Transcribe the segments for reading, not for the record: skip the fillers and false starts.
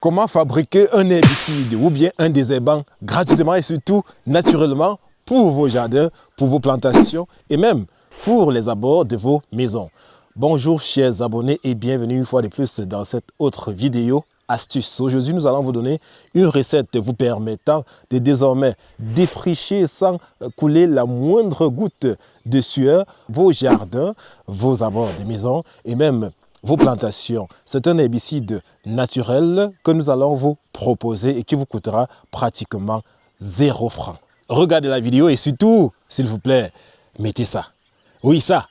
Comment fabriquer un herbicide ou bien un désherbant gratuitement et surtout naturellement pour vos jardins, pour vos plantations et même pour les abords de vos maisons. Bonjour chers abonnés et bienvenue une fois de plus dans cette autre vidéo astuce. Aujourd'hui, nous allons vous donner une recette vous permettant de désormais défricher sans couler la moindre goutte de sueur vos jardins, vos abords de maison et même vos plantations. C'est un herbicide naturel que nous allons vous proposer et qui vous coûtera pratiquement 0 francs. Regardez la vidéo et surtout, s'il vous plaît, mettez ça. Oui, ça.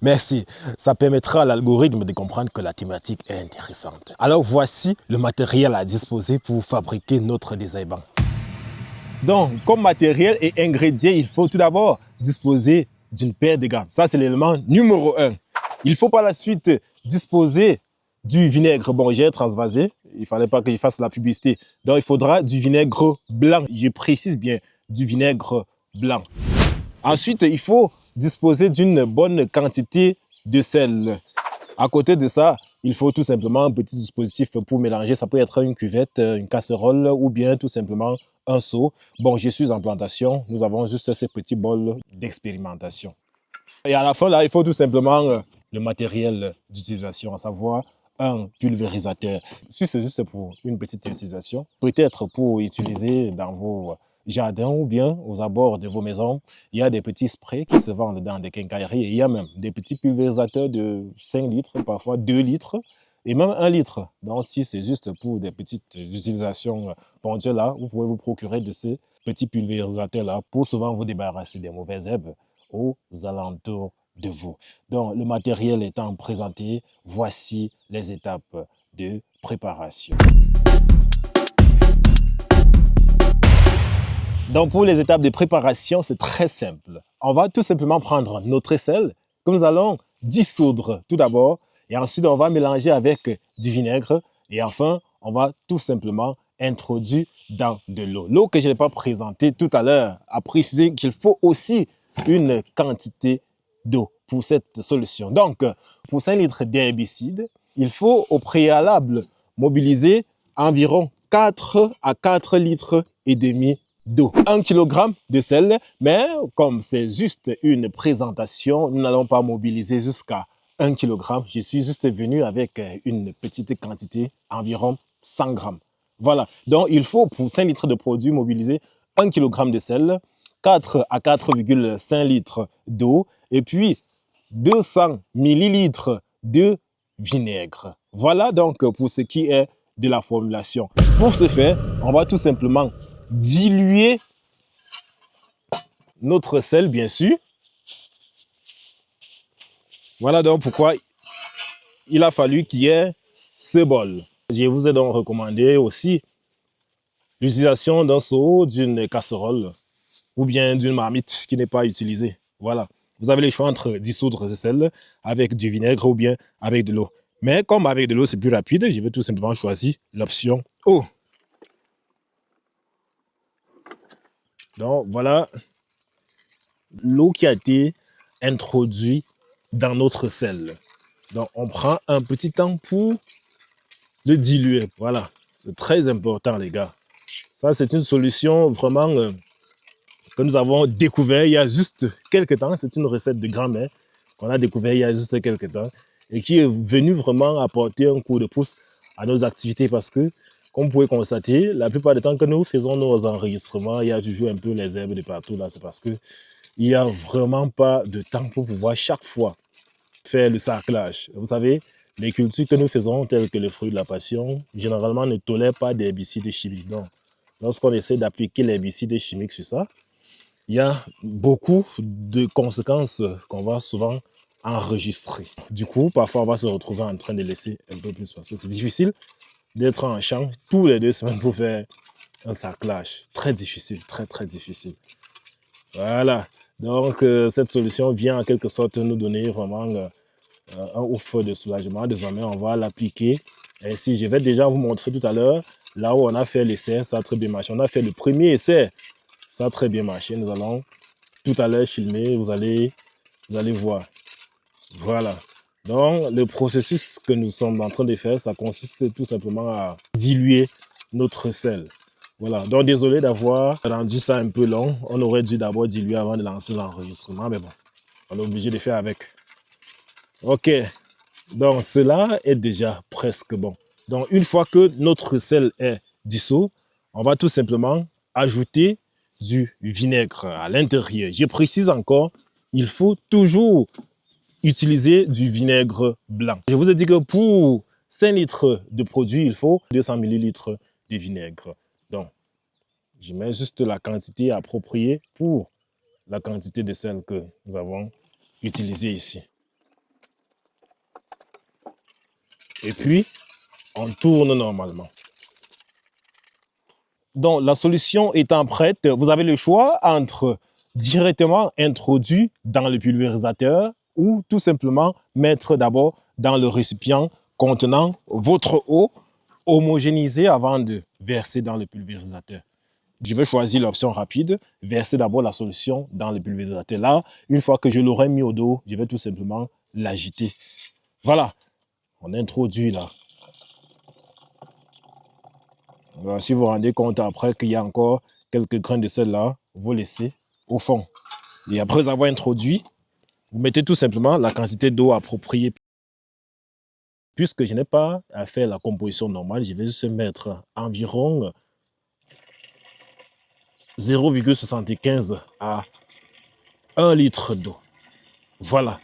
Merci. Ça permettra à l'algorithme de comprendre que la thématique est intéressante. Alors voici le matériel à disposer pour fabriquer notre désherbant. Donc, comme matériel et ingrédients, il faut tout d'abord disposer d'une paire de gants. Ça, c'est l'élément numéro 1. Il faut par la suite disposer du vinaigre. Bon, j'ai transvasé. Il ne fallait pas que je fasse la publicité. Donc, il faudra du vinaigre blanc. Je précise bien, du vinaigre blanc. Ensuite, il faut disposer d'une bonne quantité de sel. À côté de ça, il faut tout simplement un petit dispositif pour mélanger. Ça peut être une cuvette, une casserole ou bien tout simplement un seau. Bon, je suis en plantation. Nous avons juste ces petits bols d'expérimentation. Et à la fin, là, il faut tout simplement le matériel d'utilisation, à savoir un pulvérisateur. Si c'est juste pour une petite utilisation, peut-être pour utiliser dans vos jardins ou bien aux abords de vos maisons, il y a des petits sprays qui se vendent dans des quincailleries. Et il y a même des petits pulvérisateurs de 5 litres, parfois 2 litres et même 1 litre. Donc, si c'est juste pour des petites utilisations ponctuelles, vous pouvez vous procurer de ces petits pulvérisateurs-là pour souvent vous débarrasser des mauvaises herbes aux alentours de vous. Donc, le matériel étant présenté, voici les étapes de préparation. Donc, pour les étapes de préparation, c'est très simple. On va tout simplement prendre notre sel que nous allons dissoudre tout d'abord et ensuite on va mélanger avec du vinaigre et enfin, on va tout simplement introduire dans de l'eau. L'eau que je n'ai pas présentée tout à l'heure a précisé qu'il faut aussi une quantité d'eau pour cette solution. Donc, pour 5 litres d'herbicide, il faut au préalable mobiliser environ 4 à 4 litres et demi d'eau. 1 kg de sel, mais comme c'est juste une présentation, nous n'allons pas mobiliser jusqu'à 1 kg. Je suis juste venu avec une petite quantité, environ 100 grammes. Voilà, donc il faut pour 5 litres de produit mobiliser 1 kg de sel, 4 à 4,5 litres d'eau et puis 200 millilitres de vinaigre. Voilà donc pour ce qui est de la formulation. Pour ce faire, on va tout simplement diluer notre sel, bien sûr. Voilà donc pourquoi il a fallu qu'il y ait ce bol. Je vous ai donc recommandé aussi l'utilisation d'un seau, d'une casserole ou bien d'une marmite qui n'est pas utilisée. Voilà. Vous avez le choix entre dissoudre ce sel avec du vinaigre ou bien avec de l'eau. Mais comme avec de l'eau, c'est plus rapide, je vais tout simplement choisir l'option eau. Donc, voilà l'eau qui a été introduite dans notre sel. Donc, on prend un petit temps pour le diluer. Voilà, c'est très important, les gars. Ça, c'est une solution vraiment que nous avons découvert il y a juste quelques temps. C'est une recette de grand-mère qu'on a découvert il y a juste quelques temps et qui est venue vraiment apporter un coup de pouce à nos activités parce que, comme vous pouvez constater, la plupart du temps que nous faisons nos enregistrements, il y a toujours un peu les herbes de partout là. C'est parce que il n'y a vraiment pas de temps pour pouvoir chaque fois faire le sarclage. Vous savez, les cultures que nous faisons, telles que le fruit de la passion, généralement ne tolèrent pas d'herbicides chimiques. Donc, lorsqu'on essaie d'appliquer l'herbicide chimique sur ça, il y a beaucoup de conséquences qu'on va souvent enregistrer. Du coup, parfois, on va se retrouver en train de laisser un peu plus passer. C'est difficile d'être en champ tous les 2 semaines pour faire un sarclage. Très difficile, très, très difficile. Voilà. Donc, cette solution vient en quelque sorte nous donner vraiment un ouf de soulagement. Désormais, on va l'appliquer. Ainsi, je vais déjà vous montrer tout à l'heure, là où on a fait l'essai, ça a très bien marché. On a fait le premier essai, ça a très bien marché. Nous allons tout à l'heure filmer, vous allez voir. Voilà. Donc, le processus que nous sommes en train de faire, ça consiste tout simplement à diluer notre sel. Voilà, donc désolé d'avoir rendu ça un peu long. On aurait dû d'abord diluer avant de lancer l'enregistrement, mais bon, on est obligé de faire avec. Ok, donc cela est déjà presque bon. Donc, une fois que notre sel est dissous, on va tout simplement ajouter du vinaigre à l'intérieur. Je précise encore, il faut toujours utiliser du vinaigre blanc. Je vous ai dit que pour 5 litres de produit, il faut 200 ml de vinaigre. Donc, je mets juste la quantité appropriée pour la quantité de sel que nous avons utilisé ici. Et puis, on tourne normalement. Donc, la solution étant prête, vous avez le choix entre directement introduire dans le pulvérisateur ou tout simplement mettre d'abord dans le récipient contenant votre eau homogénisée avant de verser dans le pulvérisateur. Je vais choisir l'option rapide, verser d'abord la solution dans le pulvérisateur. Là, une fois que je l'aurai mis au dos, je vais tout simplement l'agiter. Voilà, on introduit là. Alors, si vous vous rendez compte après qu'il y a encore quelques grains de sel là, vous laissez au fond. Et après avoir introduit, vous mettez tout simplement la quantité d'eau appropriée. Puisque je n'ai pas à faire la composition normale, je vais juste mettre environ 0,75 à 1 litre d'eau. Voilà.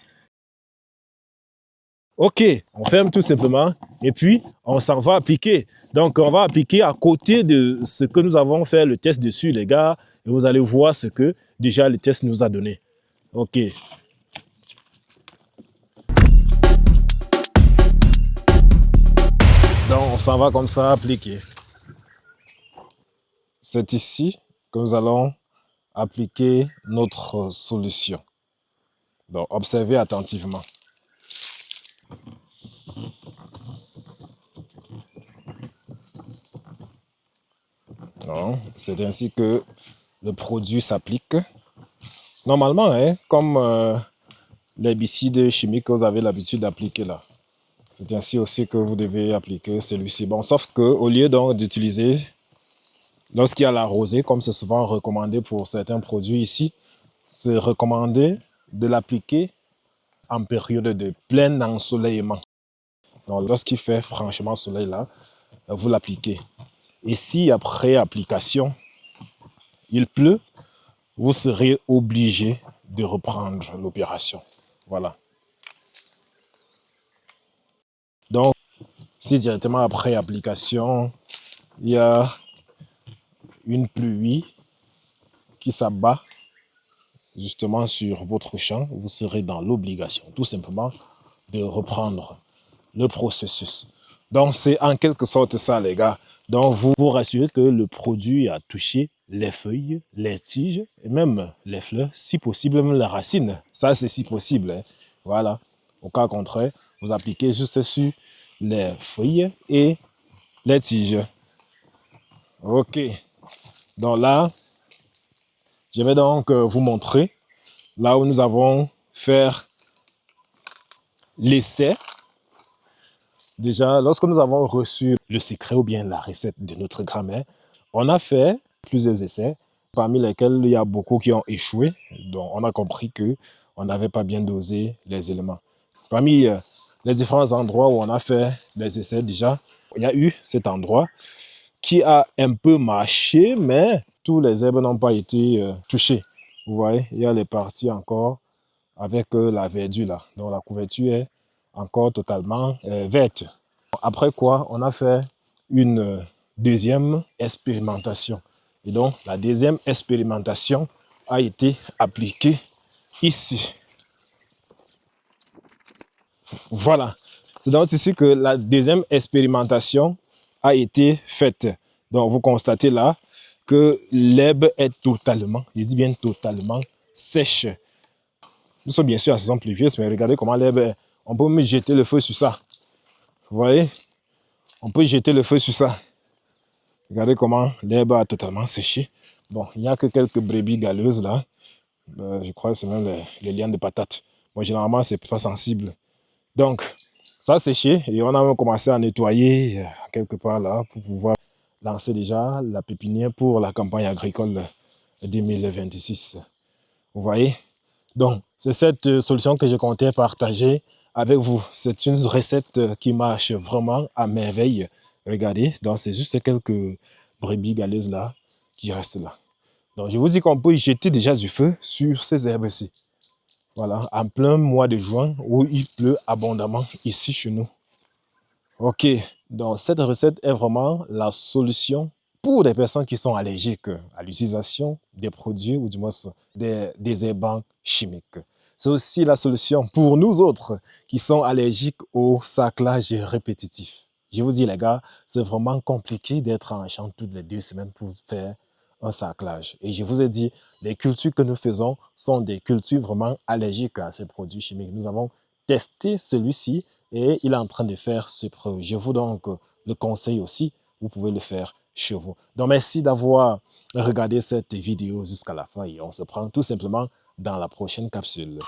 Ok, on ferme tout simplement et puis on s'en va appliquer. Donc on va appliquer à côté de ce que nous avons fait le test dessus, les gars. Et vous allez voir ce que déjà le test nous a donné. Ok. Donc on s'en va comme ça appliquer. C'est ici que nous allons appliquer notre solution. Donc observez attentivement. C'est ainsi que le produit s'applique. Normalement, hein, comme l'herbicide chimique que vous avez l'habitude d'appliquer là. C'est ainsi aussi que vous devez appliquer celui-ci. Bon, sauf qu'au lieu donc d'utiliser, lorsqu'il y a la rosée, comme c'est souvent recommandé pour certains produits ici, c'est recommandé de l'appliquer en période de plein ensoleillement. Donc, lorsqu'il fait franchement soleil là, vous l'appliquez. Et si après application, il pleut, vous serez obligé de reprendre l'opération. Voilà. Donc, si directement après application, il y a une pluie qui s'abat justement sur votre champ, vous serez dans l'obligation tout simplement de reprendre le processus. Donc, c'est en quelque sorte ça, les gars. Donc, vous vous rassurez que le produit a touché les feuilles, les tiges et même les fleurs, si possible, même les racines. Ça, c'est si possible. Hein. Voilà. Au cas contraire, vous appliquez juste sur les feuilles et les tiges. OK. Donc là, je vais donc vous montrer là où nous avons fait l'essai. Déjà, lorsque nous avons reçu le secret ou bien la recette de notre grand-mère, on a fait plusieurs essais, parmi lesquels il y a beaucoup qui ont échoué. Donc, on a compris qu'on n'avait pas bien dosé les éléments. Parmi les différents endroits où on a fait les essais déjà, il y a eu cet endroit qui a un peu marché, mais tous les herbes n'ont pas été touchées. Vous voyez, il y a les parties encore avec la verdure là. Donc, la couverture est encore totalement verte. Après quoi, on a fait une deuxième expérimentation. Et donc, la deuxième expérimentation a été appliquée ici. Voilà. C'est donc ici que la deuxième expérimentation a été faite. Donc, vous constatez là que l'herbe est totalement, je dis bien totalement, sèche. Nous sommes bien sûr à saison pluvieuse, mais regardez comment l'herbe est. On peut même jeter le feu sur ça. Vous voyez? On peut jeter le feu sur ça. Regardez comment l'herbe a totalement séché. Bon, il n'y a que quelques brebis galeuses là. Je crois que c'est même les lianes de patates. Bon, généralement, c'est pas sensible. Donc, ça a séché et on a même commencé à nettoyer quelque part là pour pouvoir lancer déjà la pépinière pour la campagne agricole 2026. Vous voyez? Donc, c'est cette solution que je comptais partager avec vous. C'est une recette qui marche vraiment à merveille. Regardez, donc c'est juste quelques brebis galeuses là qui restent là. Donc, je vous dis qu'on peut y jeter déjà du feu sur ces herbes-ci. Voilà, en plein mois de juin où il pleut abondamment ici chez nous. Ok, donc cette recette est vraiment la solution pour des personnes qui sont allergiques à l'utilisation des produits ou du moins des désherbants chimiques. C'est aussi la solution pour nous autres qui sont allergiques au saclage répétitif. Je vous dis les gars, c'est vraiment compliqué d'être en champ toutes les 2 semaines pour faire un saclage. Et je vous ai dit, les cultures que nous faisons sont des cultures vraiment allergiques à ces produits chimiques. Nous avons testé celui-ci et il est en train de faire ses preuves. Je vous donc le conseille aussi, vous pouvez le faire chez vous. Donc merci d'avoir regardé cette vidéo jusqu'à la fin et on se prend tout simplement dans la prochaine capsule.